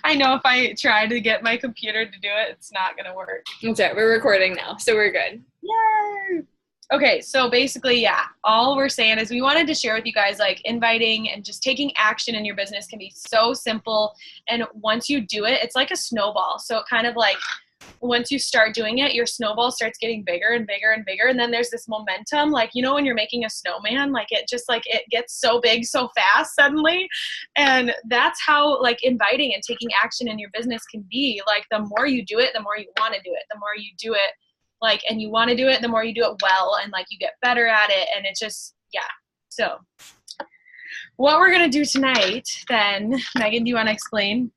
I know if I try to get my computer to do it, it's not going to work. That's right. We're recording now, so we're good. Yay! Okay, so basically, yeah, all we're saying is we wanted to share with you guys, like, inviting and just taking action in your business can be so simple. And once you do it, it's like a snowball. So it kind of like, once you start doing it, your snowball starts getting bigger and bigger and bigger. And then there's this momentum, like, you know, when you're making a snowman, like it just like it gets so big so fast suddenly. And that's how like inviting and taking action in your business can be. Like the more you do it, the more you want to do it. The more you do it, like, and you want to do it, the more you do it well, and like you get better at it. And it just, yeah. So what we're going to do tonight then, Megan, do you want to explain?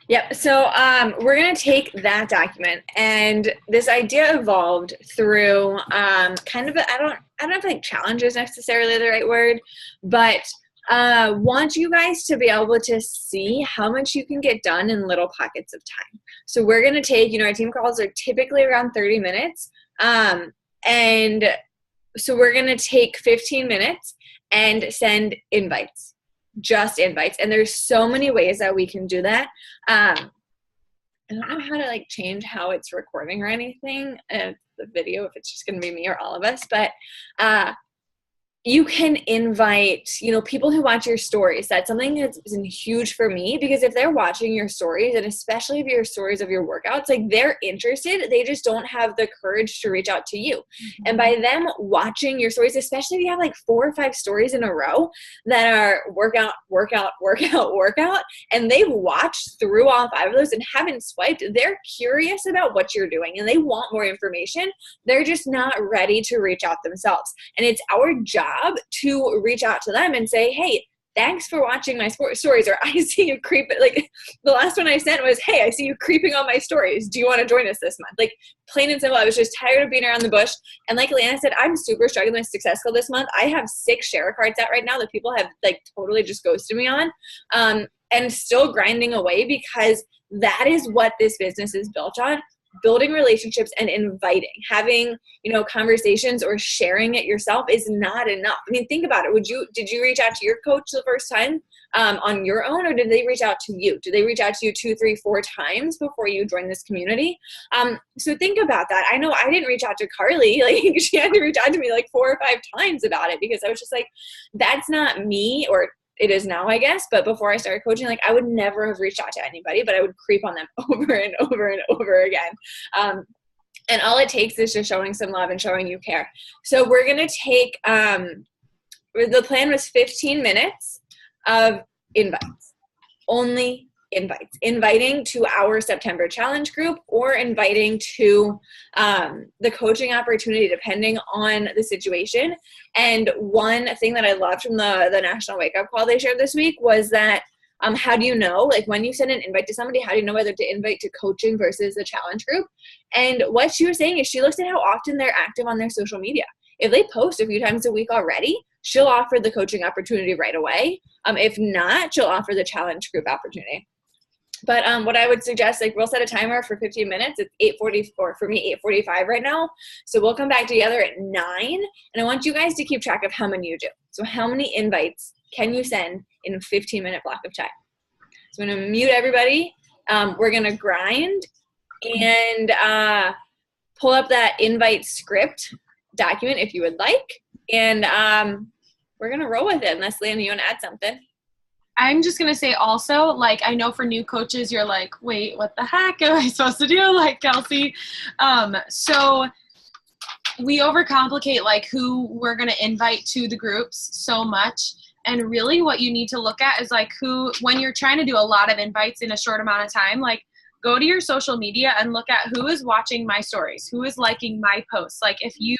Yep. So we're going to take that document, and this idea evolved through kind of I don't know if like challenge is necessarily the right word, but want you guys to be able to see how much you can get done in little pockets of time. So we're going to take, you know, our team calls are typically around 30 minutes. And so we're going to take 15 minutes and send invites. Just invites. And there's so many ways that we can do that. I don't know how to like change how it's recording or anything, the video, if it's just going to be me or all of us, but you can invite, you know, people who watch your stories. That's something that's been huge for me, because if they're watching your stories, and especially if your stories of your workouts, like they're interested, they just don't have the courage to reach out to you. Mm-hmm. And by them watching your stories, especially if you have like 4 or 5 stories in a row that are workout, and they've watched through all 5 of those and haven't swiped, they're curious about what you're doing and they want more information. They're just not ready to reach out themselves. And it's our job to reach out to them and say, hey, thanks for watching my stories, or I see you creeping. Like the last one I sent was, hey, I see you creeping on my stories. Do you want to join us this month? Like plain and simple. I was just tired of being around the bush. And like Leanna said, I'm super struggling with Success Goal this month. I have 6 share cards out right now that people have like totally just ghosted me on, and still grinding away, because that is what this business is built on. Building relationships and inviting, having, you know, conversations or sharing it yourself is not enough. I mean, think about it. Did you reach out to your coach the first time on your own, or did they reach out to you? Did they reach out to you 2, 3, 4 times before you joined this community? So think about that. I know I didn't reach out to Carly. Like she had to reach out to me like 4 or 5 times about it, because I was just like, that's not me, or it is now, I guess. But before I started coaching, like I would never have reached out to anybody, but I would creep on them over and over and over again. And all it takes is just showing some love and showing you care. So we're going to take, the plan was 15 minutes of invites, only invites, inviting to our September challenge group, or inviting to the coaching opportunity, depending on the situation. And one thing that I loved from the National Wake Up Call they shared this week was that how do you know, like when you send an invite to somebody, how do you know whether to invite to coaching versus the challenge group? And what she was saying is she looks at how often they're active on their social media. If they post a few times a week already, she'll offer the coaching opportunity right away. If not, she'll offer the challenge group opportunity. But what I would suggest, like we'll set a timer for 15 minutes. It's 8:44 for me, 8:45 right now. So we'll come back together at 9. And I want you guys to keep track of how many you do. So how many invites can you send in a 15-minute block of time? So I'm going to mute everybody. We're going to grind and pull up that invite script document if you would like. And we're going to roll with it, unless Leanna, you want to add something? I'm just going to say also, like, I know for new coaches, you're like, wait, what the heck am I supposed to do? Like Kelsey. So we overcomplicate like who we're going to invite to the groups so much. And really what you need to look at is like who, when you're trying to do a lot of invites in a short amount of time, like go to your social media and look at who is watching my stories, who is liking my posts. Like if you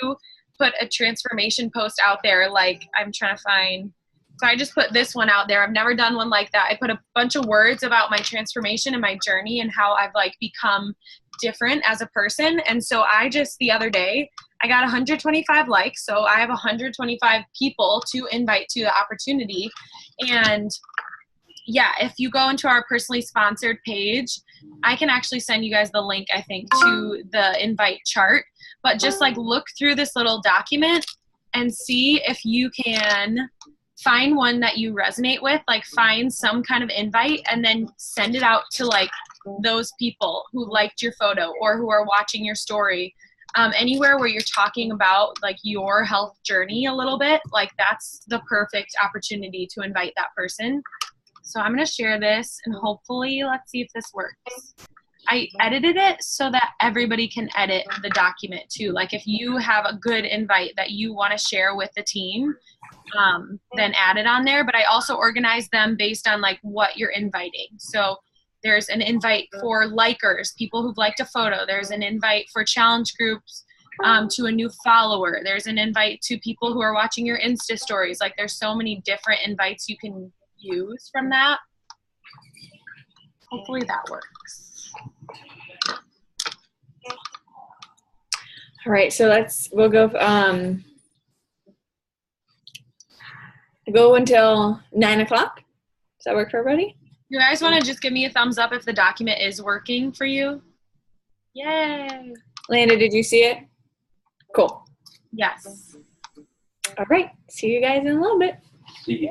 put a transformation post out there, like I'm trying to find, so I just put this one out there. I've never done one like that. I put a bunch of words about my transformation and my journey and how I've like become different as a person. And so I just, the other day, I got 125 likes. So I have 125 people to invite to the opportunity. And yeah, if you go into our personally sponsored page, I can actually send you guys the link, I think, to the invite chart. But just like look through this little document and see if you can find one that you resonate with, like find some kind of invite and then send it out to like those people who liked your photo or who are watching your story. Anywhere where you're talking about like your health journey a little bit, like that's the perfect opportunity to invite that person. So I'm going to share this and hopefully let's see if this works. I edited it so that everybody can edit the document too. Like if you have a good invite that you want to share with the team, then add it on there. But I also organize them based on like what you're inviting. So there's an invite for likers, people who've liked a photo. There's an invite for challenge groups to a new follower. There's an invite to people who are watching your Insta stories. Like there's so many different invites you can use from that. Hopefully that works. All right, so we'll go until 9 o'clock. Does that work for everybody? You guys want to just give me a thumbs up if the document is working for you? Yay! Landa, did you see it? Cool. Yes. All right, see you guys in a little bit. Yay.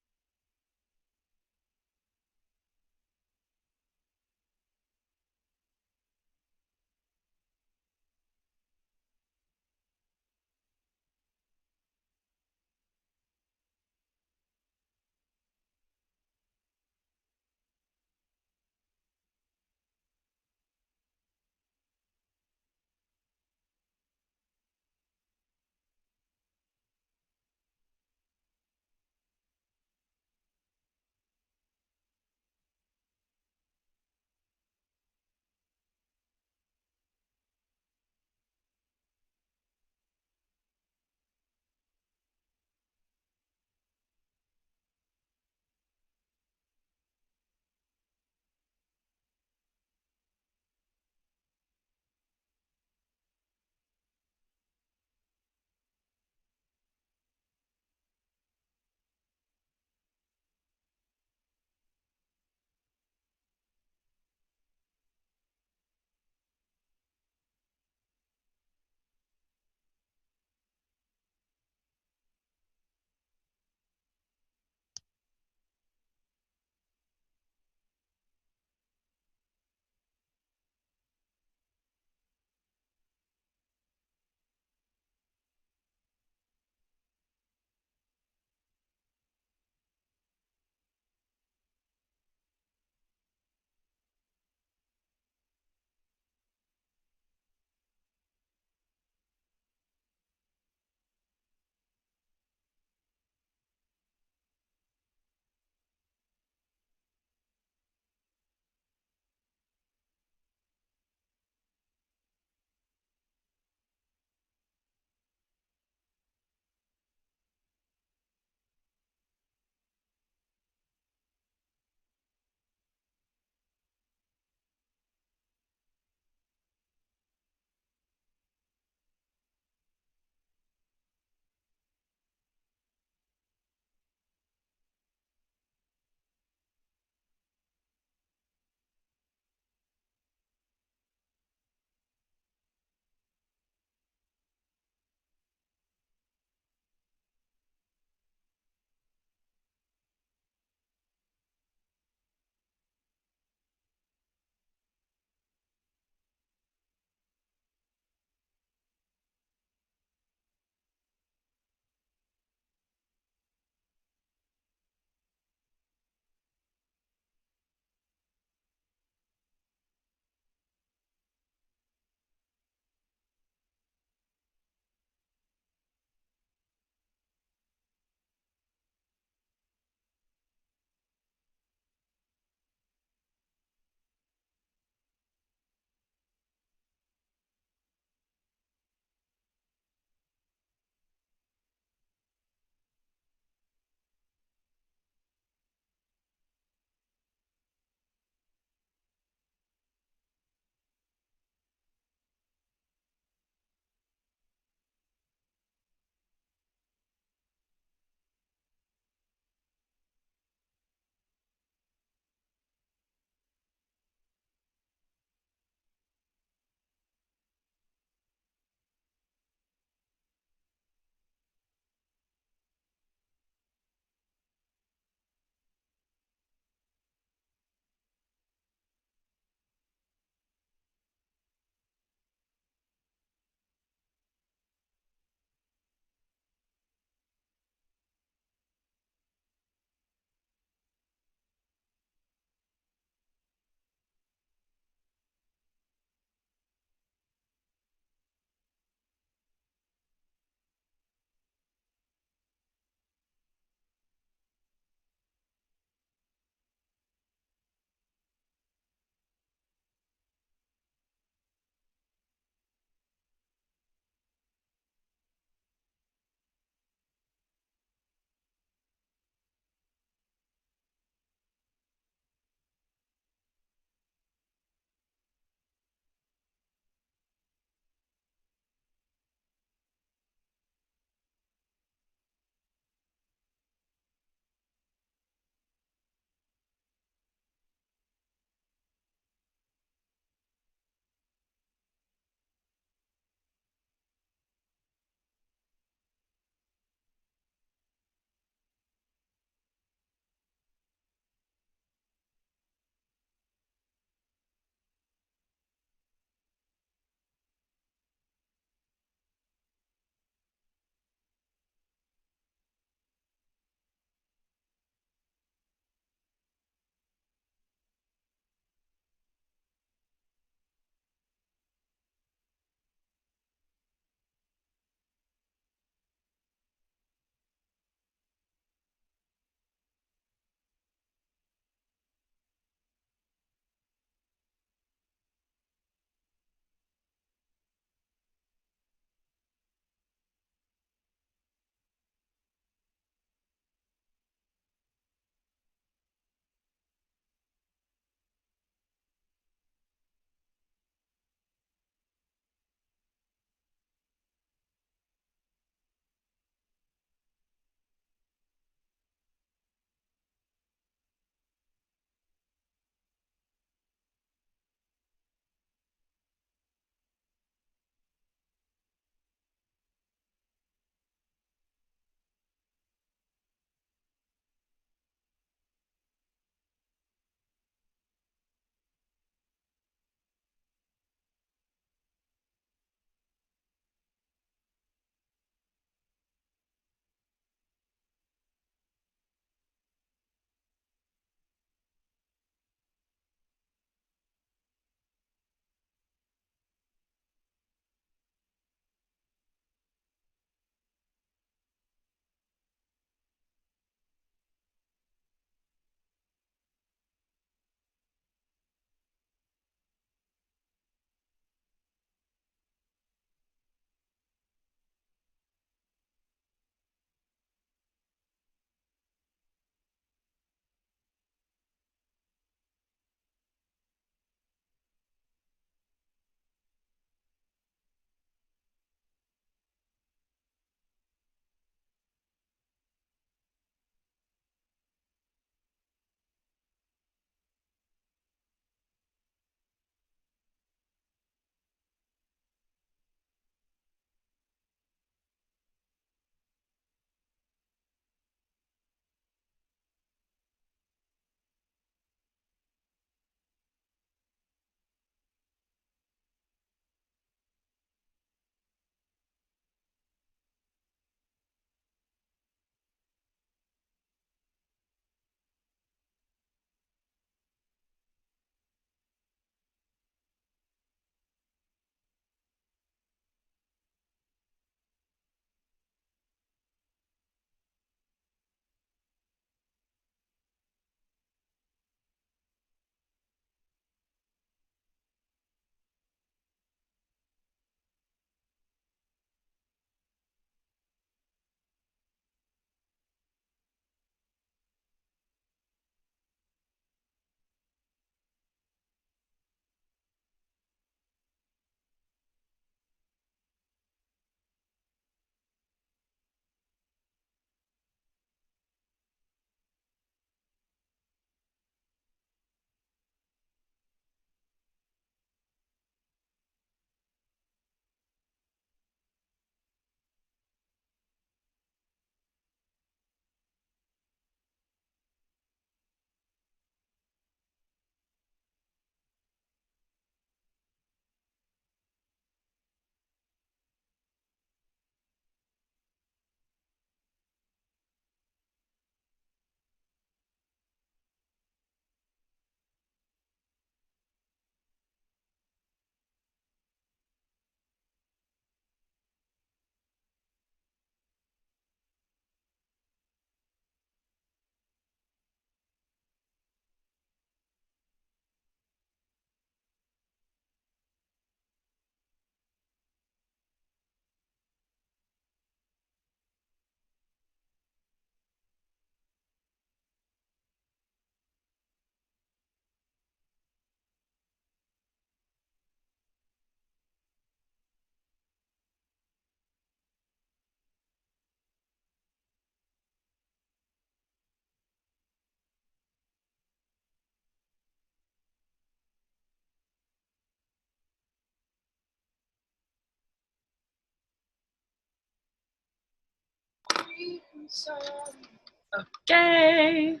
Okay. I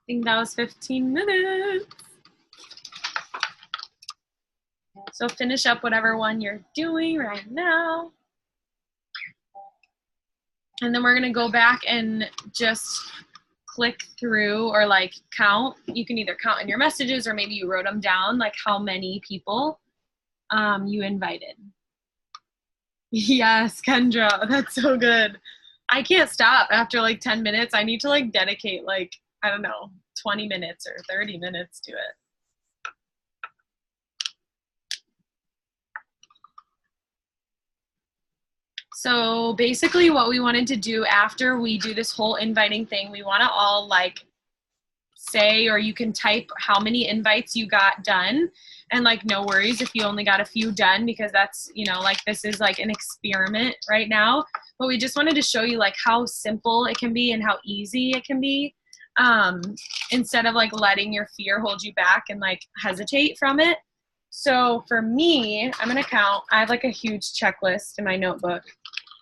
think that was 15 minutes. So finish up whatever one you're doing right now. And then we're going to go back and just click through or like count. You can either count in your messages or maybe you wrote them down, like how many people you invited. Yes, Kendra, that's so good. I can't stop after like 10 minutes. I need to like dedicate like, I don't know, 20 minutes or 30 minutes to it. So basically what we wanted to do after we do this whole inviting thing, we want to all like say, or you can type how many invites you got done, and like no worries if you only got a few done, because that's, you know, like this is like an experiment right now, but we just wanted to show you like how simple it can be and how easy it can be, instead of like letting your fear hold you back and like hesitate from it. So for me, I'm gonna count. I have like a huge checklist in my notebook.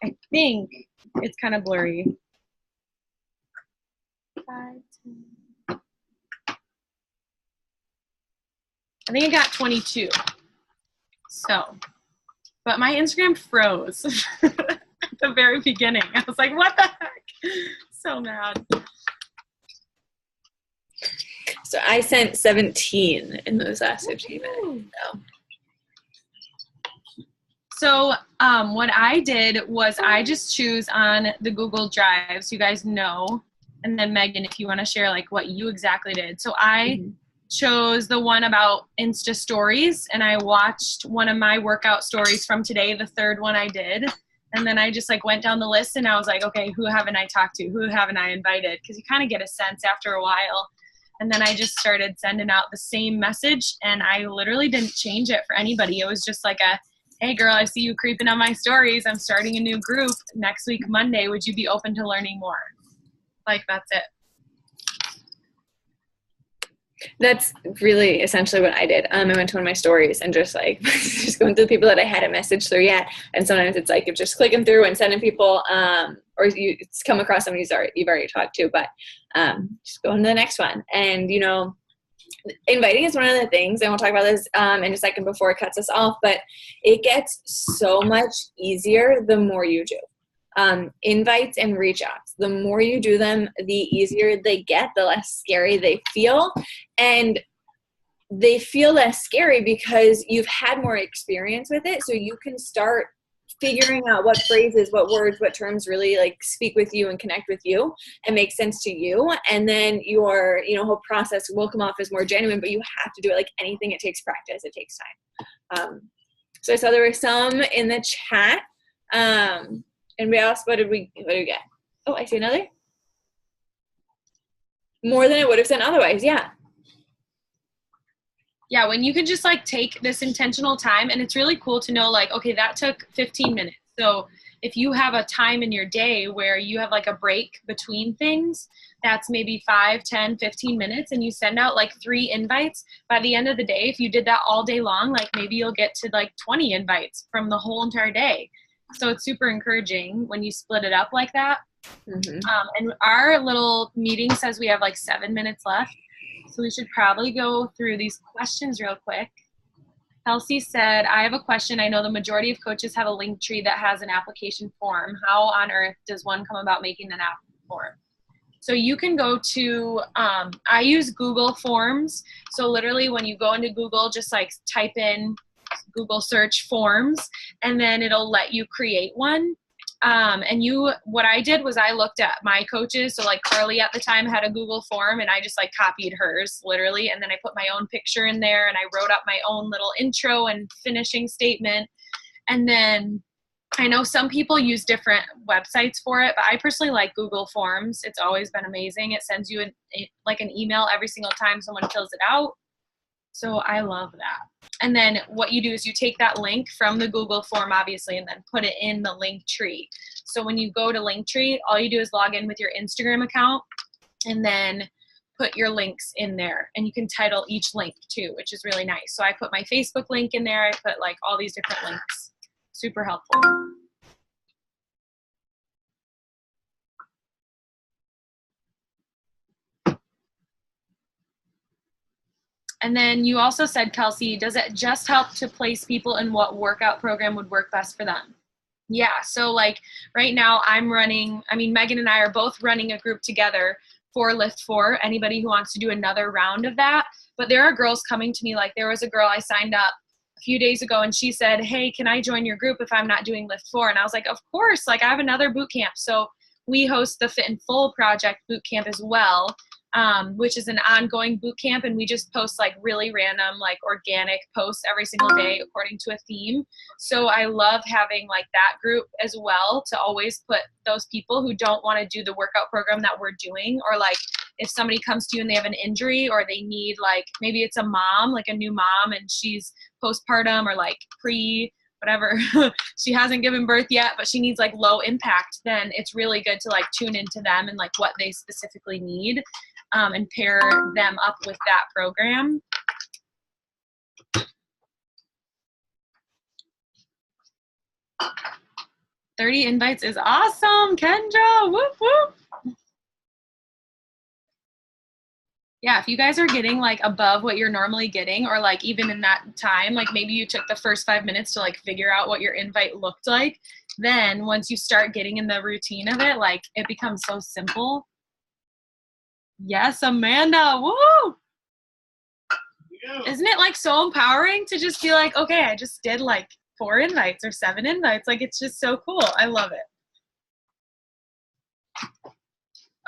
I think it's kind of blurry. 5, 10. I think I got 22. So, but my Instagram froze at the very beginning. I was like, what the heck? So mad. So I sent 17 in those last 15 minutes. So what I did was I just choose on the Google Drive, so you guys know. And then Megan, if you want to share like what you exactly did. So I chose the one about Insta stories, and I watched one of my workout stories from today, the third one I did. And then I just like went down the list and I was like, okay, who haven't I talked to? Who haven't I invited? Because you kind of get a sense after a while. And then I just started sending out the same message, and I literally didn't change it for anybody. It was just like a, hey girl, I see you creeping on my stories. I'm starting a new group next week, Monday. Would you be open to learning more? Like, that's it. That's really essentially what I did. I went to one of my stories and just like just going through the people that I hadn't messaged through yet. And sometimes it's like you're just clicking through and sending people, or you come across somebody you've already talked to, but just going to the next one. And you know, inviting is one of the things, and we'll talk about this in a second before it cuts us off, but it gets so much easier the more you do. Invites and reach outs. The more you do them, the easier they get, the less scary they feel. And they feel less scary because you've had more experience with it. So you can start figuring out what phrases, what words, what terms really like speak with you and connect with you and make sense to you. And then your, you know, whole process will come off as more genuine, but you have to do it like anything. It takes practice. It takes time. So I saw there were some in the chat. And we asked, what did we get? Oh, I see another. More than I would have sent otherwise, yeah. Yeah, when you can just like take this intentional time, and it's really cool to know like, okay, that took 15 minutes. So if you have a time in your day where you have like a break between things, that's maybe 5, 10, 15 minutes, and you send out like 3 invites. By the end of the day, if you did that all day long, like maybe you'll get to like 20 invites from the whole entire day. So it's super encouraging when you split it up like that. And our little meeting says we have like 7 minutes left. So we should probably go through these questions real quick. Kelsey said, I have a question. I know the majority of coaches have a link tree that has an application form. How on earth does one come about making an app form? So you can go to, I use Google Forms. So literally when you go into Google, just like type in Google search forms, and then it'll let you create one. What I did was I looked at my coaches. So like Carly at the time had a Google form, and I just like copied hers literally. And then I put my own picture in there, and I wrote up my own little intro and finishing statement. And then I know some people use different websites for it, but I personally like Google Forms. It's always been amazing. It sends you like an email every single time someone fills it out. So I love that. And then what you do is you take that link from the Google form, obviously, and then put it in the link tree. So when you go to Linktree, all you do is log in with your Instagram account and then put your links in there. And you can title each link too, which is really nice. So I put my Facebook link in there. I put like all these different links. Super helpful. And then you also said, Kelsey, does it just help to place people in what workout program would work best for them? Yeah. So like right now Megan and I are both running a group together for Lift 4, anybody who wants to do another round of that. But there are girls coming to me, like there was a girl I signed up a few days ago and she said, hey, can I join your group if I'm not doing Lift 4? And I was like, of course, like I have another boot camp. So we host the Fit and Full Project boot camp as well, which is an ongoing boot camp. And we just post like really random, like organic posts every single day according to a theme. So I love having like that group as well to always put those people who don't want to do the workout program that we're doing, or like if somebody comes to you and they have an injury or they need like, maybe it's a mom, like a new mom and she's postpartum or like whatever, she hasn't given birth yet, but she needs like low impact, then it's really good to like tune into them and like what they specifically need, and pair them up with that program. $30 invites is awesome, Kendra. Whoop, whoop. Yeah, if you guys are getting like above what you're normally getting, or like even in that time, like maybe you took the first 5 minutes to like figure out what your invite looked like, then once you start getting in the routine of it, like it becomes so simple. Yes, Amanda. Woo! Yeah. Isn't it like so empowering to just be like, okay, I just did like 4 invites or 7 invites. Like it's just so cool. I love it.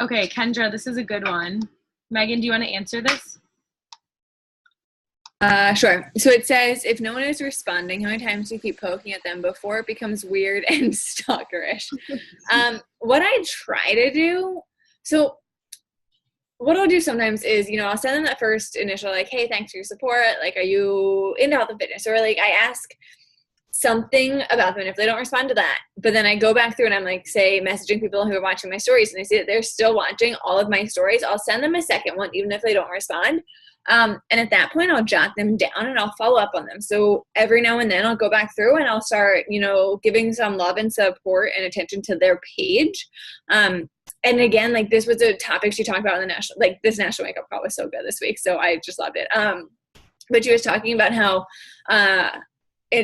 Okay, Kendra, this is a good one. Megan, do you want to answer this? Sure. So it says, if no one is responding, how many times do you keep poking at them before it becomes weird and stalkerish? What I try to do, so what I'll do sometimes is, I'll send them that first initial, like, hey, thanks for your support. Like, are you into health and fitness? Or like, I ask something about them, and if they don't respond to that, but then I go back through and I'm like, say, messaging people who are watching my stories, and I see that they're still watching all of my stories, I'll send them a second one, even if they don't respond. And at that point, I'll jot them down and I'll follow up on them. So every now and then I'll go back through and I'll start, giving some love and support and attention to their page. And again, like this was a topic she talked about in the this national makeup call was so good this week. So I just loved it. But she was talking about how,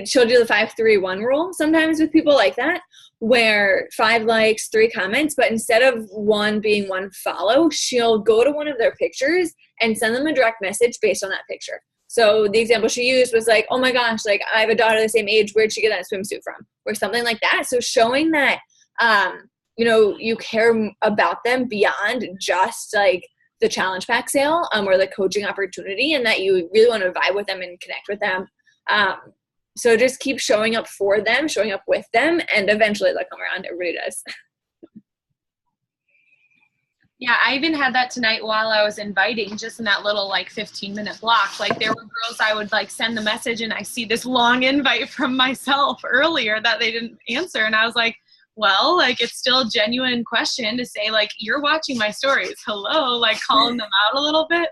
she'll do the 5-3-1 rule sometimes with people like that, where 5 likes, 3 comments, but instead of one being 1 follow, she'll go to one of their pictures and send them a direct message based on that picture. So the example she used was like, oh my gosh, like I have a daughter the same age, where'd she get that swimsuit from? Or something like that. So showing that, you care about them beyond just like the challenge pack sale, or the coaching opportunity, and that you really want to vibe with them and connect with them. So just keep showing up for them, showing up with them, and eventually they'll come around. Everybody does. Yeah, I even had that tonight while I was inviting, just in that little like 15-minute block. Like there were girls I would like send the message and I see this long invite from myself earlier that they didn't answer. And I was like, well, like it's still a genuine question to say like, you're watching my stories. Hello, like calling them out a little bit.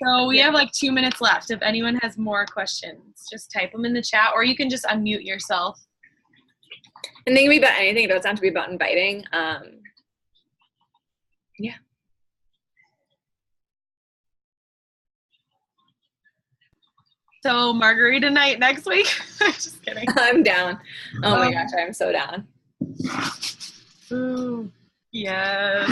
So we have like 2 minutes left. If anyone has more questions, just type them in the chat, or you can just unmute yourself. And they can be about anything. It doesn't have to be about inviting. Yeah. So margarita night next week? Just kidding. I'm down. Oh my gosh, I'm so down. Ooh. Yes.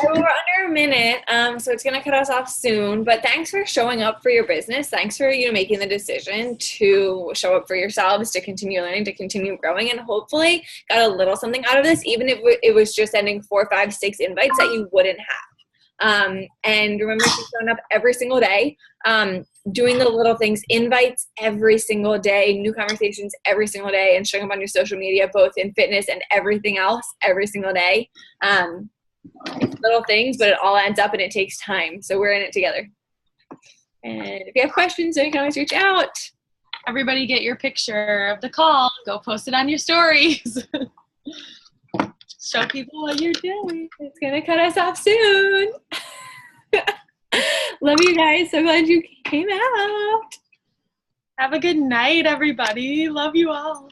We're under a minute, so it's going to cut us off soon. But thanks for showing up for your business. Thanks for making the decision to show up for yourselves, to continue learning, to continue growing, and hopefully got a little something out of this, even if it was just sending 4, 5, 6 invites that you wouldn't have. And remember to showing up every single day, doing the little things, invites every single day, new conversations every single day, and showing up on your social media, both in fitness and everything else every single day. It's little things, but it all adds up and it takes time. So we're in it together. And if you have questions, then you can always reach out. Everybody get your picture of the call. Go post it on your stories. Show people what you're doing. It's going to cut us off soon. Love you guys. So glad you came out. Have a good night, everybody. Love you all.